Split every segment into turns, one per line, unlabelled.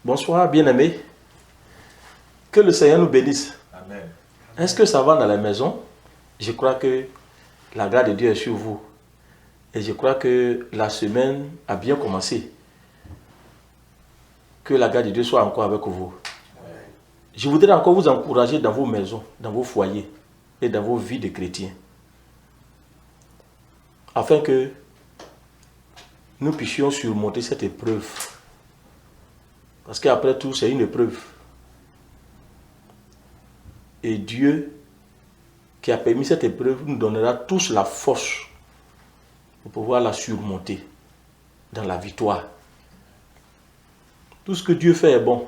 Bonsoir, bien-aimés. Que le Seigneur nous bénisse.
Amen.
Est-ce que ça va dans la maison? Je crois que la grâce de Dieu est sur vous. Et je crois que la semaine a bien commencé. Que la grâce de Dieu soit encore avec vous.
Amen.
Je voudrais encore vous encourager dans vos maisons, dans vos foyers et dans vos vies de chrétiens. Afin que nous puissions surmonter cette épreuve. Parce qu'après tout, c'est une épreuve. Et Dieu, qui a permis cette épreuve, nous donnera tous la force pour pouvoir la surmonter dans la victoire. Tout ce que Dieu fait est bon.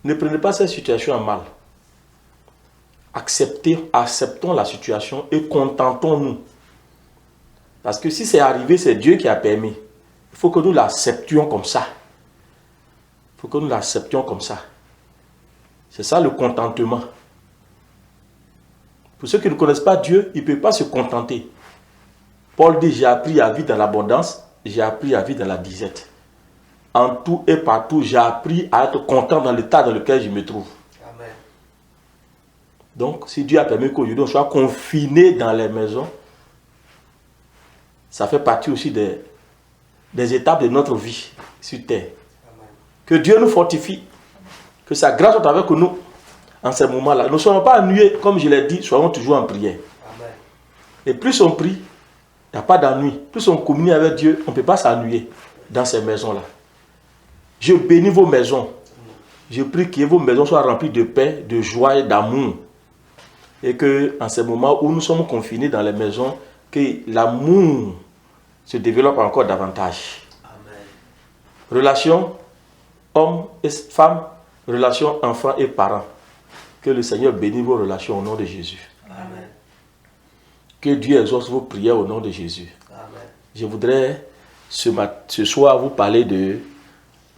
Ne prenez pas cette situation en mal. Acceptons la situation et contentons-nous. Parce que si c'est arrivé, c'est Dieu qui a permis. Il faut que nous l'acceptions comme ça. Il faut que nous l'acceptions comme ça. C'est ça le contentement. Pour ceux qui ne connaissent pas Dieu, ils ne peuvent pas se contenter. Paul dit, j'ai appris à vivre dans l'abondance, j'ai appris à vivre dans la disette. En tout et partout, j'ai appris à être content dans l'état dans lequel je me trouve.
Amen.
Donc, si Dieu a permis qu'aujourd'hui on soit confiné dans les maisons, ça fait partie aussi des étapes de notre vie sur terre.
Amen.
Que Dieu nous fortifie, que sa grâce soit avec nous en ces moments-là. Ne soyons pas ennuyés, comme je l'ai dit, soyons toujours en prière.
Amen.
Et plus on prie, il n'y a pas d'ennui. Plus on communie avec Dieu, on ne peut pas s'ennuyer dans ces maisons-là. Je bénis vos maisons. Je prie que vos maisons soient remplies de paix, de joie et d'amour. Et que, en ces moments où nous sommes confinés dans les maisons, que l'amour se développe encore davantage.
Amen.
Relation homme et femme, relation enfant et parents. Que le Seigneur bénisse vos relations au nom de Jésus.
Amen.
Que Dieu exauce vos prières au nom de Jésus.
Amen.
Je voudrais ce soir vous parler de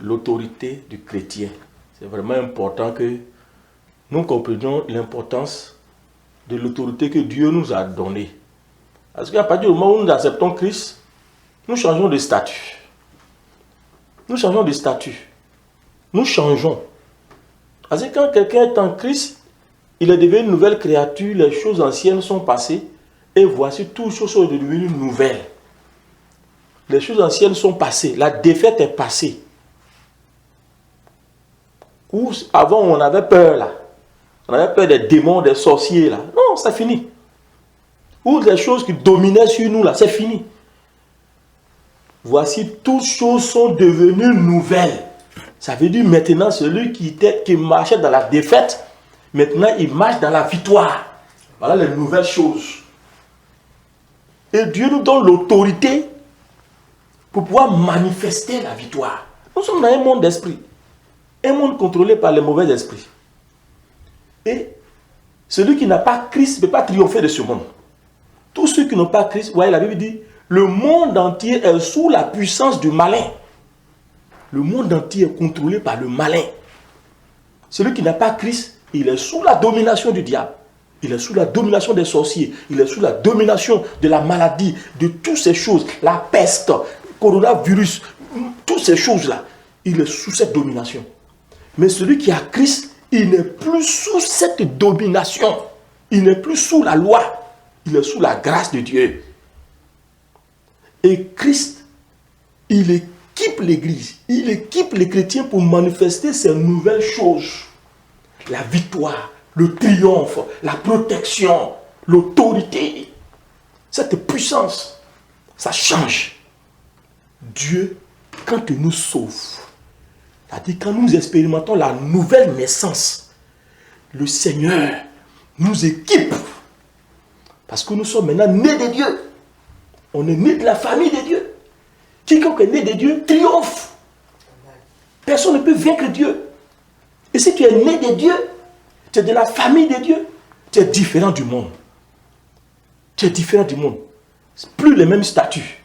l'autorité du chrétien. C'est vraiment important que nous comprenions l'importance de l'autorité que Dieu nous a donnée. Parce qu'à partir du moment où nous acceptons Christ, nous changeons de statut. Nous changeons de statut. Nous changeons. Parce que quand quelqu'un est en Christ, il est devenu une nouvelle créature, les choses anciennes sont passées, et voici toutes choses sont devenues nouvelles. Les choses anciennes sont passées, la défaite est passée. Où avant on avait peur là, on avait peur des démons, des sorciers là. Non, c'est fini. Ou les choses qui dominaient sur nous là, c'est fini. Voici toutes choses sont devenues nouvelles. Ça veut dire maintenant celui qui marchait dans la défaite, maintenant il marche dans la victoire. Voilà les nouvelles choses. Et Dieu nous donne l'autorité pour pouvoir manifester la victoire. Nous sommes dans un monde d'esprit. Un monde contrôlé par les mauvais esprits. Et celui qui n'a pas Christ ne peut pas triompher de ce monde. Tous ceux qui n'ont pas Christ, voyez, la Bible dit, le monde entier est sous la puissance du malin. Le monde entier est contrôlé par le malin. Celui qui n'a pas Christ, il est sous la domination du diable. Il est sous la domination des sorciers. Il est sous la domination de la maladie, de toutes ces choses. La peste, le coronavirus, toutes ces choses-là. Il est sous cette domination. Mais celui qui a Christ, il n'est plus sous cette domination. Il n'est plus sous la loi. Il est sous la grâce de Dieu. Et Christ, il équipe l'Église. Il équipe les chrétiens pour manifester ces nouvelles choses. La victoire, le triomphe, la protection, l'autorité. Cette puissance, ça change. Dieu, quand il nous sauve, c'est-à-dire quand nous expérimentons la nouvelle naissance, le Seigneur nous équipe. Parce que nous sommes maintenant nés de Dieu. On est nés de la famille de Dieu. Quiconque est né de Dieu triomphe. Personne ne peut vaincre Dieu. Et si tu es né de Dieu, tu es de la famille de Dieu, tu es différent du monde. Tu es différent du monde. C'est plus le même statut.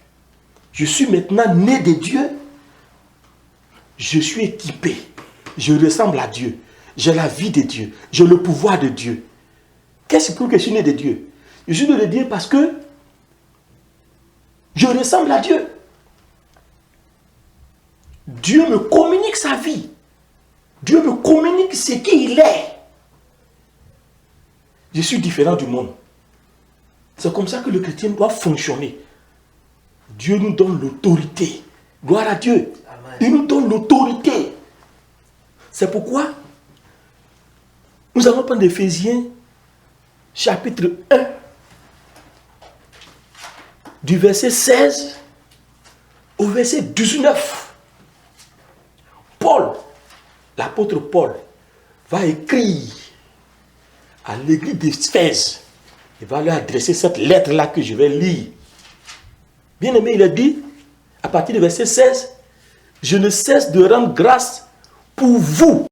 Je suis maintenant né de Dieu. Je suis équipé. Je ressemble à Dieu. J'ai la vie de Dieu. J'ai le pouvoir de Dieu. Qu'est-ce que je suis né de Dieu? Je suis né de Dieu parce que je ressemble à Dieu. Dieu me communique sa vie. Dieu me communique ce qu'il est. Je suis différent du monde. C'est comme ça que le chrétien doit fonctionner. Dieu nous donne l'autorité. Gloire à Dieu. Amen. Il nous donne l'autorité. C'est pourquoi nous allons prendre Éphésiens chapitre 1 du verset 16 au verset 19. Paul, l'apôtre Paul, va écrire à l'église d'Éphèse. Il va lui adresser cette lettre-là que je vais lire. Bien aimé, il a dit, à partir du verset 16, « Je ne cesse de rendre grâce pour vous,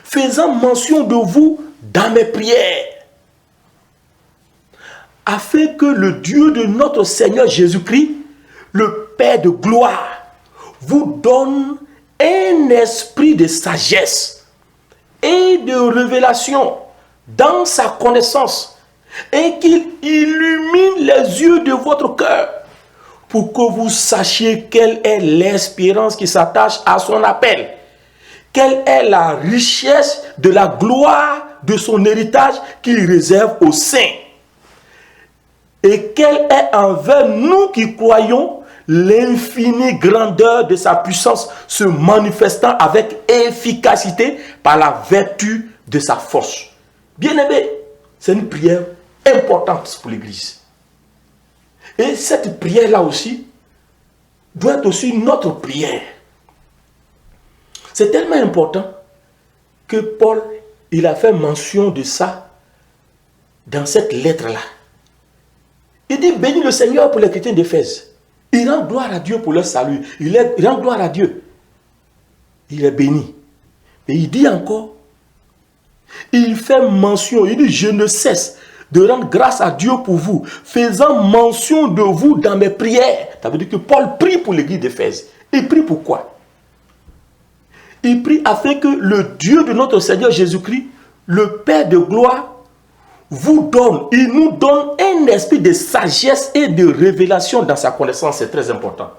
faisant mention de vous dans mes prières, afin que le Dieu de notre Seigneur Jésus-Christ, le Père de gloire, vous donne un esprit de sagesse et de révélation dans sa connaissance, et qu'il illumine les yeux de votre cœur pour que vous sachiez quelle est l'espérance qui s'attache à son appel, quelle est la richesse de la gloire de son héritage qu'il réserve aux saints, et quelle est envers nous qui croyons l'infinie grandeur de sa puissance se manifestant avec efficacité par la vertu de sa force. » Bien-aimé, c'est une prière importante pour l'Église. Et cette prière-là aussi doit être aussi notre prière. C'est tellement important que Paul, il a fait mention de ça dans cette lettre-là. Il dit, bénis le Seigneur pour les chrétiens d'Éphèse. Il rend gloire à Dieu pour leur salut. Il rend gloire à Dieu. Il est béni. Et il dit encore, il fait mention, il dit, je ne cesse de rendre grâce à Dieu pour vous, faisant mention de vous dans mes prières. Ça veut dire que Paul prie pour l'église d'Éphèse. Il prie pourquoi? Il prie afin que le Dieu de notre Seigneur Jésus-Christ, le Père de gloire, vous donne, il nous donne un esprit de sagesse et de révélation dans sa connaissance. C'est très important.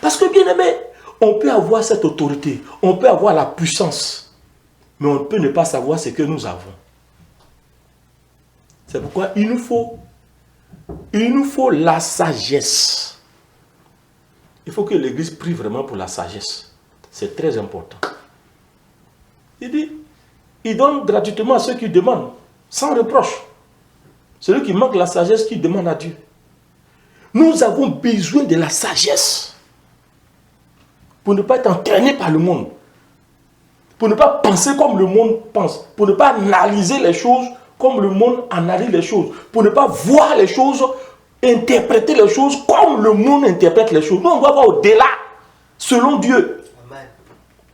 Parce que bien aimé, on peut avoir cette autorité, on peut avoir la puissance, mais on peut ne pas savoir ce que nous avons. C'est pourquoi il nous faut la sagesse. Il faut que l'Église prie vraiment pour la sagesse. C'est très important. Il dit, il donne gratuitement à ceux qui demandent, sans reproche. Celui qui manque la sagesse, qui demande à Dieu. Nous avons besoin de la sagesse pour ne pas être entraîné par le monde, pour ne pas penser comme le monde pense, pour ne pas analyser les choses comme le monde analyse les choses, pour ne pas voir les choses, interpréter les choses comme le monde interprète les choses. Nous, on doit voir au-delà, selon Dieu. Amen.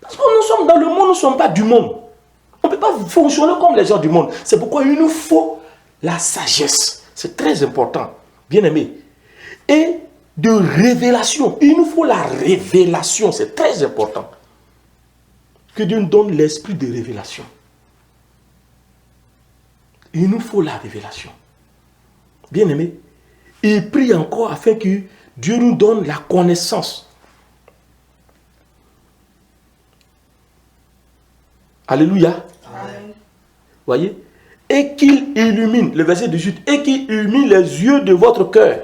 Parce que nous sommes dans le monde, nous ne sommes pas du monde. On ne peut pas fonctionner comme les gens du monde. C'est pourquoi il nous faut la sagesse. C'est très important, bien aimé. Et de révélation. Il nous faut la révélation, c'est très important. Que Dieu nous donne l'esprit de révélation. Il nous faut la révélation. Bien aimé, il prie encore afin que Dieu nous donne la connaissance. Alléluia. Amen. Voyez? Et qu'il illumine, le verset 18, et qu'il illumine les yeux de votre cœur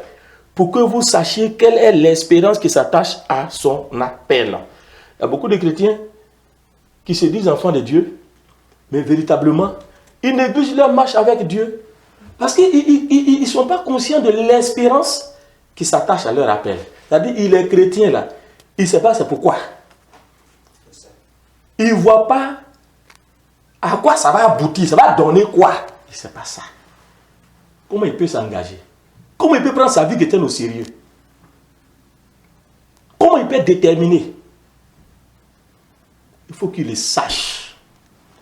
pour que vous sachiez quelle est l'espérance qui s'attache à son appel. Il y a beaucoup de chrétiens qui se disent enfants de Dieu, mais véritablement, ils négligent leur marche avec Dieu parce qu'ils ne sont pas conscients de l'espérance qui s'attache à leur appel. C'est-à-dire, il est chrétien là, il ne sait pas c'est pourquoi. Il ne voit pas à quoi ça va aboutir, ça va donner quoi. Il ne sait pas ça. Comment il peut s'engager? Comment il peut prendre sa vie chrétienne au sérieux? Comment il peut être déterminé? Il faut qu'il le sache.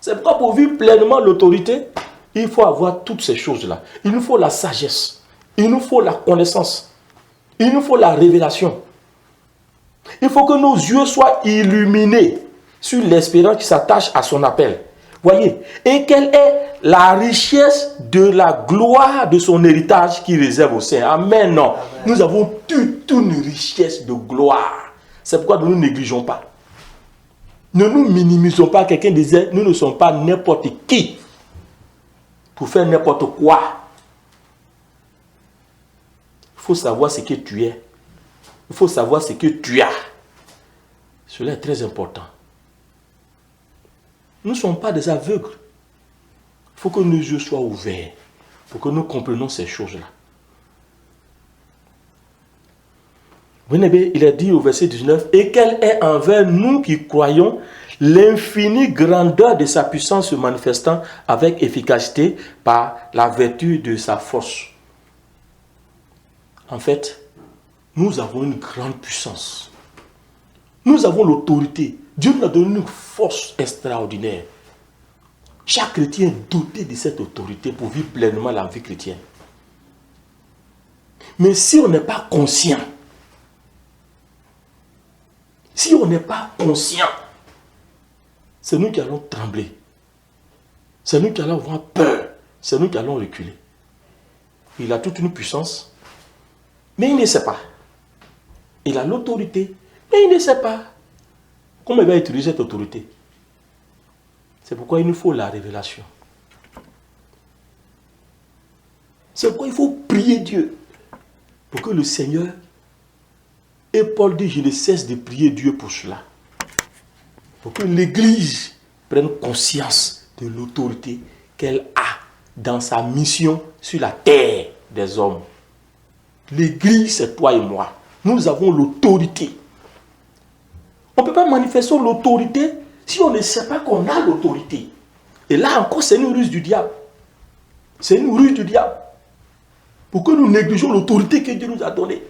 C'est pourquoi pour vivre pleinement l'autorité, il faut avoir toutes ces choses-là. Il nous faut la sagesse. Il nous faut la connaissance. Il nous faut la révélation. Il faut que nos yeux soient illuminés sur l'espérance qui s'attache à son appel. Voyez, et quelle est la richesse de la gloire de son héritage qu'il réserve au Seigneur. Amen. Non. Amen. Nous avons toute une richesse de gloire. C'est pourquoi nous ne négligeons pas. Ne nous minimisons pas. Quelqu'un disait, nous ne sommes pas n'importe qui pour faire n'importe quoi. Il faut savoir ce que tu es. Il faut savoir ce que tu as. Cela est très important. Nous ne sommes pas des aveugles. Il faut que nos yeux soient ouverts pour que nous comprenions ces choses-là. Il a dit au verset 19, « Et quelle est envers nous qui croyons l'infinie grandeur de sa puissance se manifestant avec efficacité par la vertu de sa force. » En fait, nous avons une grande puissance. Nous avons l'autorité. Dieu nous a donné une force extraordinaire. Chaque chrétien est doté de cette autorité pour vivre pleinement la vie chrétienne. Mais si on n'est pas conscient, c'est nous qui allons trembler. C'est nous qui allons avoir peur. C'est nous qui allons reculer. Il a toute une puissance, mais il ne sait pas. Il a l'autorité, mais il ne sait pas comment il va utiliser cette autorité. C'est pourquoi il nous faut la révélation. C'est pourquoi il faut prier Dieu pour que le Seigneur, et Paul dit, je ne cesse de prier Dieu pour cela. Pour que l'Église prenne conscience de l'autorité qu'elle a dans sa mission sur la terre des hommes. L'Église, c'est toi et moi. Nous avons l'autorité. On ne peut pas manifester l'autorité si on ne sait pas qu'on a l'autorité. Et là encore, c'est une ruse du diable. C'est une ruse du diable. Pour que nous négligeons l'autorité que Dieu nous a donnée.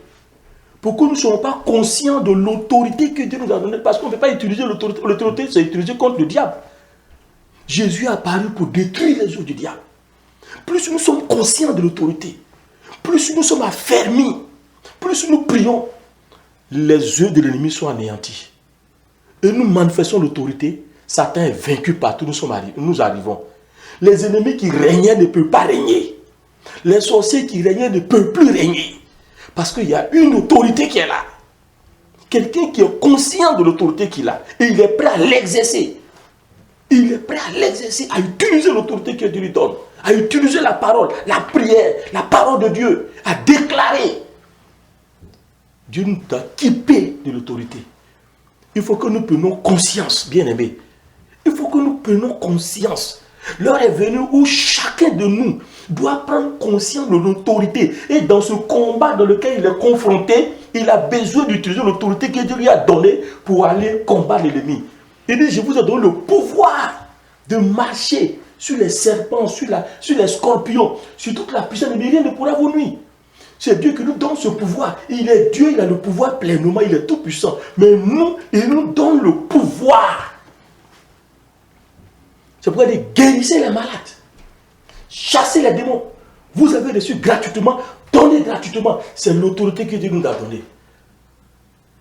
Pour que nous ne soyons pas conscients de l'autorité que Dieu nous a donnée. Parce qu'on ne peut pas utiliser l'autorité. L'autorité, c'est utilisé contre le diable. Jésus est apparu pour détruire les œuvres du diable. Plus nous sommes conscients de l'autorité, plus nous sommes affermis, plus nous prions, les œuvres de l'ennemi sont anéantis. Et nous manifestons l'autorité, Satan est vaincu partout où nous arrivons. Les ennemis qui régnaient ne peuvent pas régner. Les sorciers qui régnaient ne peuvent plus régner. Parce qu'il y a une autorité qui est là. Quelqu'un qui est conscient de l'autorité qu'il a. Et il est prêt à l'exercer. Il est prêt à l'exercer, à utiliser l'autorité que Dieu lui donne. À utiliser la parole, la prière, la parole de Dieu. À déclarer. Dieu nous a équipés de l'autorité. Il faut que nous prenions conscience, bien-aimés. Il faut que nous prenions conscience. L'heure est venue où chacun de nous doit prendre conscience de l'autorité. Et dans ce combat dans lequel il est confronté, il a besoin d'utiliser l'autorité que Dieu lui a donnée pour aller combattre l'ennemi. Il dit, je vous ai donné le pouvoir de marcher sur les serpents, sur les scorpions, sur toute la puissance, mais rien ne pourra vous nuire. C'est Dieu qui nous donne ce pouvoir. Il est Dieu, il a le pouvoir pleinement, il est tout puissant. Mais nous, il nous donne le pouvoir. C'est pourquoi il dit, guérissez les malades. Chassez les démons. Vous avez reçu gratuitement, donnez gratuitement. C'est l'autorité que Dieu nous a donnée.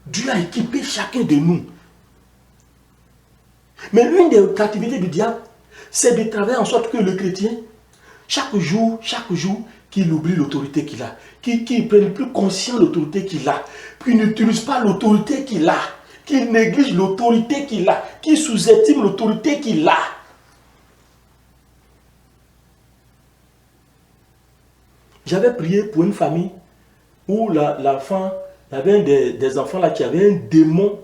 Dieu a équipé chacun de nous. Mais l'une des activités du diable, c'est de travailler en sorte que le chrétien, chaque jour, qu'il oublie l'autorité qu'il a, qu'il ne prenne plus conscience de l'autorité qu'il a, qu'il n'utilise pas l'autorité qu'il a, qu'il néglige l'autorité qu'il a, qu'il sous-estime l'autorité qu'il a. J'avais prié pour une famille où l'enfant, il y avait des enfants là qui avaient un démon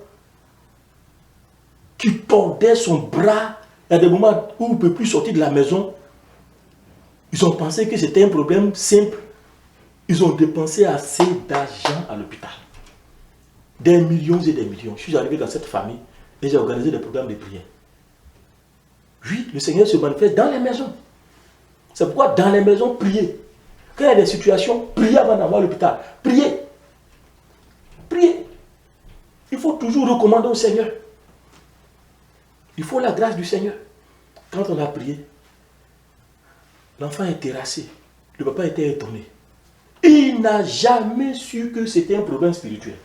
qui tordait son bras. Il y a des moments où il ne peut plus sortir de la maison. Ils ont pensé que c'était un problème simple. Ils ont dépensé assez d'argent à l'hôpital. Des millions et des millions. Je suis arrivé dans cette famille et j'ai organisé des programmes de prière. Oui, le Seigneur se manifeste dans les maisons. C'est pourquoi dans les maisons, priez. Quand il y a des situations, priez avant d'avoir l'hôpital. Priez. Priez. Il faut toujours recommander au Seigneur. Il faut la grâce du Seigneur. Quand on a prié, l'enfant est terrassé. Le papa était étonné. Il n'a jamais su que c'était un problème spirituel.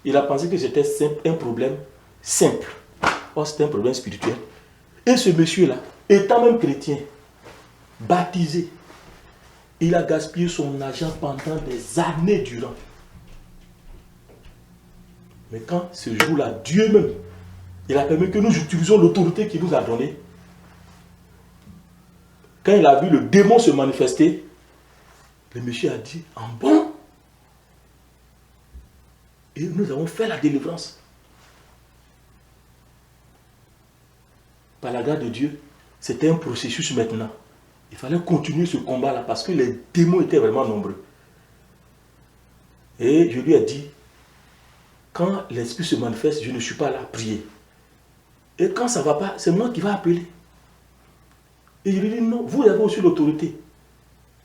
Il a pensé que c'était un problème simple. Or, c'était un problème spirituel. Et ce monsieur-là, étant même chrétien, baptisé, il a gaspillé son argent pendant des années durant. Mais quand ce jour-là, Dieu même Il a permis que nous utilisions l'autorité qu'il nous a donnée. Quand il a vu le démon se manifester, le monsieur a dit, en bon. Et nous avons fait la délivrance. Par la grâce de Dieu, c'était un processus maintenant. Il fallait continuer ce combat-là parce que les démons étaient vraiment nombreux. Et je lui ai dit, quand l'esprit se manifeste, je ne suis pas là à prier. Et quand ça ne va pas, c'est moi qui vais appeler. Et je lui dis, non, vous avez aussi l'autorité.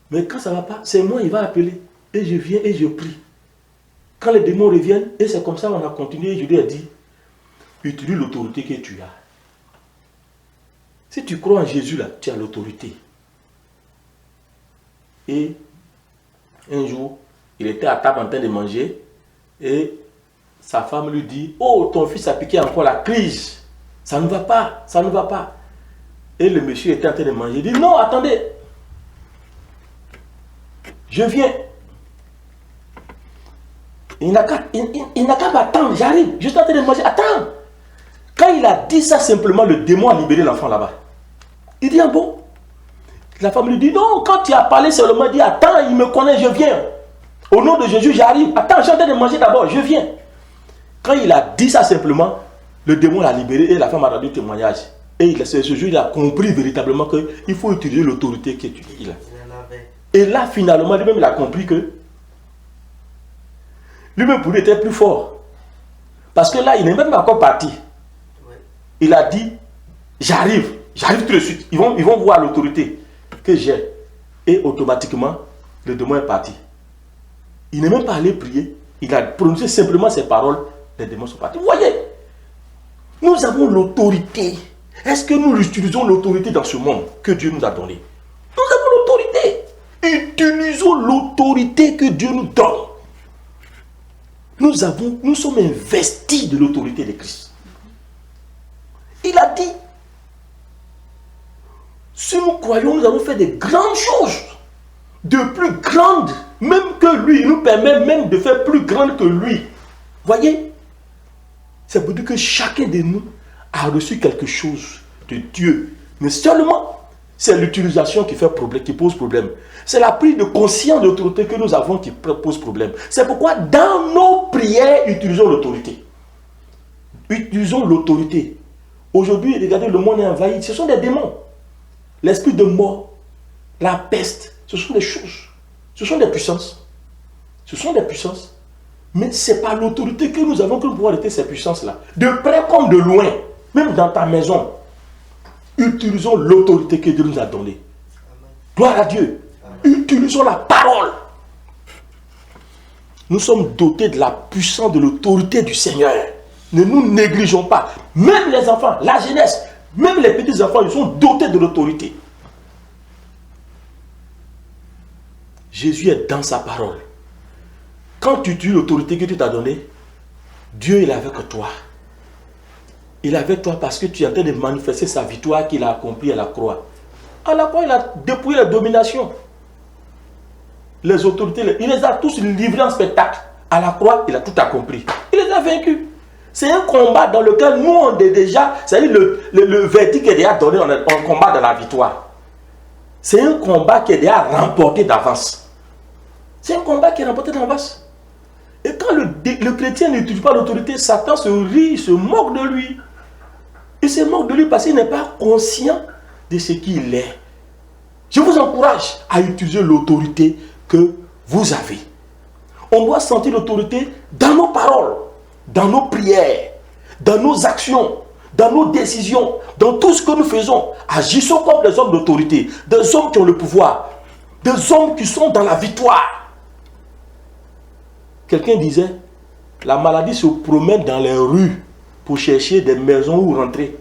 Mais quand ça ne va pas, c'est moi qui va appeler. Et je viens et je prie. Quand les démons reviennent, et c'est comme ça qu'on a continué, je lui ai dit, utilise l'autorité que tu as. Si tu crois en Jésus, là, tu as l'autorité. Et un jour, il était à table en train de manger, et sa femme lui dit, oh, ton fils a piqué encore la crise. Ça ne va pas, ça ne va pas. Et le monsieur était en train de manger. Il dit, non, attendez. Je viens. Il n'a qu'à m'attendre, j'arrive. Juste en train de manger, attends. Quand il a dit ça simplement, le démon a libéré l'enfant là-bas. Il dit, ah bon? La femme lui dit, non, quand tu as parlé seulement, il dit, attends, il me connaît, je viens. Au nom de Jésus, j'arrive. Attends, j'ai en train de manger d'abord, je viens. Quand il a dit ça simplement, le démon l'a libéré et la femme a rendu témoignage. Et ce jour, il a compris véritablement qu'il faut utiliser l'autorité que tu as. Et là, finalement, lui-même, il a compris que lui-même, pour lui, était plus fort. Parce que là, il n'est même pas encore parti. Il a dit, j'arrive tout de suite. Ils vont voir l'autorité que j'ai. Et automatiquement, le démon est parti. Il n'est même pas allé prier. Il a prononcé simplement ces paroles. Les démons sont partis. Vous voyez, nous avons l'autorité. Est-ce que nous utilisons l'autorité dans ce monde que Dieu nous a donné? Nous avons l'autorité. Utilisons l'autorité que Dieu nous donne. Nous sommes investis de l'autorité de Christ. Il a dit, si nous croyons, nous allons faire de grandes choses, de plus grandes, même que lui. Il nous permet même de faire plus grande que lui. Voyez, c'est pour dire que chacun de nous a reçu quelque chose de Dieu. Mais seulement, c'est l'utilisation qui fait problème, qui pose problème. C'est la prise de conscience de l'autorité que nous avons qui pose problème. C'est pourquoi dans nos prières, utilisons l'autorité. Utilisons l'autorité. Aujourd'hui, regardez, le monde est envahi. Ce sont des démons. L'esprit de mort, la peste, ce sont des choses. Ce sont des puissances. Ce sont des puissances. Mais ce n'est pas l'autorité que nous avons que nous pouvons arrêter ces puissances-là. De près comme de loin, même dans ta maison, utilisons l'autorité que Dieu nous a donnée. Gloire à Dieu. Utilisons la parole. Nous sommes dotés de la puissance de l'autorité du Seigneur. Ne nous négligeons pas. Même les enfants, la jeunesse, même les petits enfants, ils sont dotés de l'autorité. Jésus est dans sa parole. Quand tu utilises l'autorité que Dieu t'a donnée, Dieu il est avec toi. Il est avec toi parce que tu es en train de manifester sa victoire qu'il a accomplie à la croix. À la croix, il a dépouillé la domination. Les autorités, il les a tous livrés en spectacle. À la croix, il a tout accompli. Il les a vaincus. C'est un combat dans lequel nous, on est déjà, c'est-à-dire le verdict est déjà donné, on combat dans la victoire. C'est un combat qui est déjà remporté d'avance. C'est un combat qui est remporté d'avance. Et quand le chrétien n'utilise pas l'autorité, Satan se rit, se moque de lui. Il se moque de lui parce qu'il n'est pas conscient de ce qu'il est. Je vous encourage à utiliser l'autorité que vous avez. On doit sentir l'autorité dans nos paroles, dans nos prières, dans nos actions, dans nos décisions, dans tout ce que nous faisons. Agissons comme des hommes d'autorité, des hommes qui ont le pouvoir, des hommes qui sont dans la victoire. Quelqu'un disait, la maladie se promène dans les rues pour chercher des maisons où rentrer.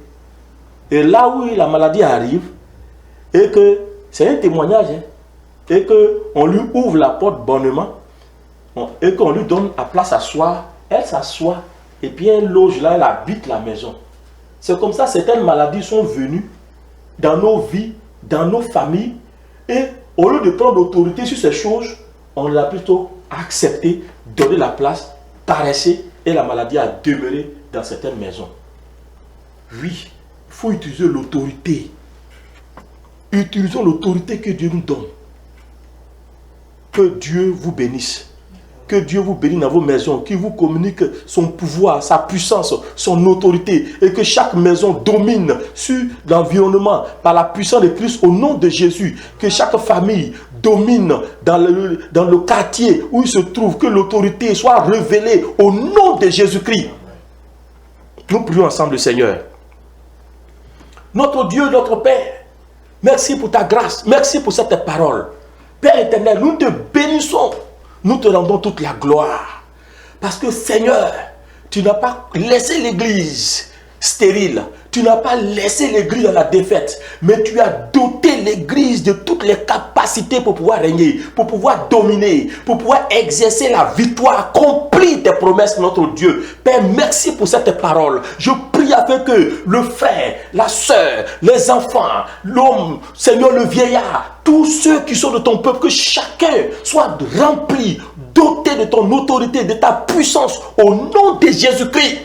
Et là où la maladie arrive, et que c'est un témoignage, et qu'on lui ouvre la porte bonnement, et qu'on lui donne la place à s'asseoir, elle s'assoit, et puis elle loge là, elle habite la maison. C'est comme ça, certaines maladies sont venues dans nos vies, dans nos familles, et au lieu de prendre l'autorité sur ces choses, on l'a plutôt accepté, donné la place, paressé, et la maladie a demeuré dans certaines maisons. Oui, il faut utiliser l'autorité. Utilisons l'autorité que Dieu nous donne. Que Dieu vous bénisse. Que Dieu vous bénisse dans vos maisons, qu'il vous communique son pouvoir, sa puissance, son autorité, et que chaque maison domine sur l'environnement par la puissance de Christ au nom de Jésus. Que chaque famille domine dans le quartier où il se trouve, que l'autorité soit révélée au nom de Jésus-Christ. Nous prions ensemble le Seigneur. Notre Dieu, notre Père, merci pour ta grâce, merci pour cette parole. Père éternel, nous te bénissons. Nous te rendons toute la gloire. Parce que Seigneur, tu n'as pas laissé l'église stérile. Tu n'as pas laissé l'église dans la défaite. Mais tu as doté l'église de toutes les capacités pour pouvoir régner, pour pouvoir dominer, pour pouvoir exercer la victoire, accomplir tes promesses, notre Dieu. Père, merci pour cette parole. Je prie afin que le frère, la sœur, les enfants, l'homme, Seigneur, le vieillard, tous ceux qui sont de ton peuple, que chacun soit rempli, doté de ton autorité, de ta puissance, au nom de Jésus-Christ.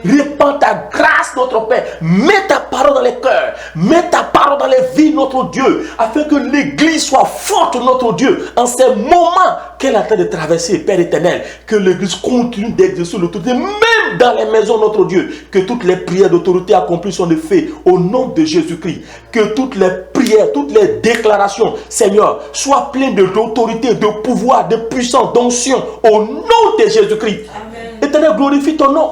Répands ta grâce, notre Père. Mets ta parole dans les cœurs. Mets ta parole dans les vies, notre Dieu. Afin que l'église soit forte, notre Dieu. En ces moments qu'elle est en train de traverser, Père éternel. Que l'église continue d'exercer l'autorité. Même dans les maisons, notre Dieu. Que toutes les prières d'autorité accomplies sont de fait. Au nom de Jésus-Christ. Que toutes les prières, toutes les déclarations, Seigneur, soient pleines d'autorité, de pouvoir, de puissance, d'onction. Au nom de Jésus-Christ. Éternel, glorifie ton nom.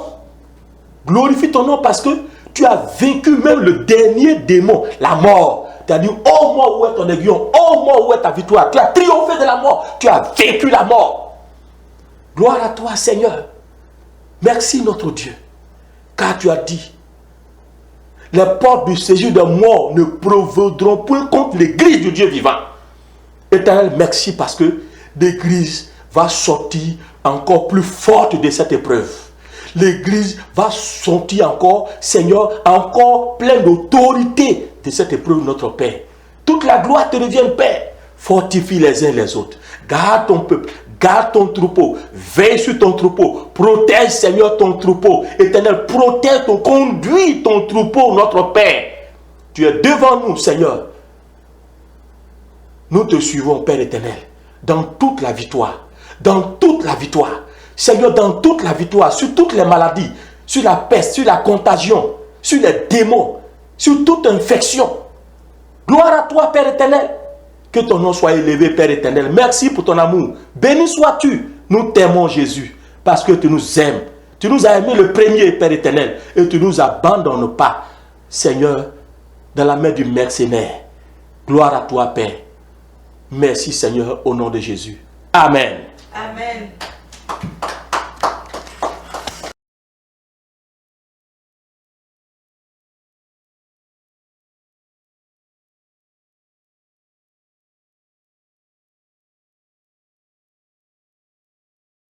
Glorifie ton nom parce que tu as vaincu même le dernier démon, la mort. Tu as dit, oh mort, où est ton aiguillon? Oh mort, où est ta victoire? Tu as triomphé de la mort. Tu as vaincu la mort. Gloire à toi, Seigneur. Merci, notre Dieu. Car tu as dit, les portes du séjour de mort ne prévaudront point contre l'église du Dieu vivant. Éternel, merci parce que l'église va sortir encore plus forte de cette épreuve. L'église va sortir encore, Seigneur, encore plein d'autorité de cette épreuve, notre Père. Toute la gloire te revient, Père. Fortifie les uns les autres. Garde ton peuple, garde ton troupeau, veille sur ton troupeau, protège, Seigneur, ton troupeau. Éternel, protège ton, conduis ton troupeau, notre Père. Tu es devant nous, Seigneur. Nous te suivons, Père éternel, dans toute la victoire. Dans toute la victoire. Seigneur, dans toute la victoire, sur toutes les maladies, sur la peste, sur la contagion, sur les démons, sur toute infection. Gloire à toi, Père éternel. Que ton nom soit élevé, Père éternel. Merci pour ton amour. Béni sois-tu. Nous t'aimons, Jésus, parce que tu nous aimes. Tu nous as aimés le premier, Père éternel, et tu nous abandonnes pas, Seigneur, dans la main du mercenaire. Gloire à toi, Père. Merci, Seigneur, au nom de Jésus. Amen.
Amen.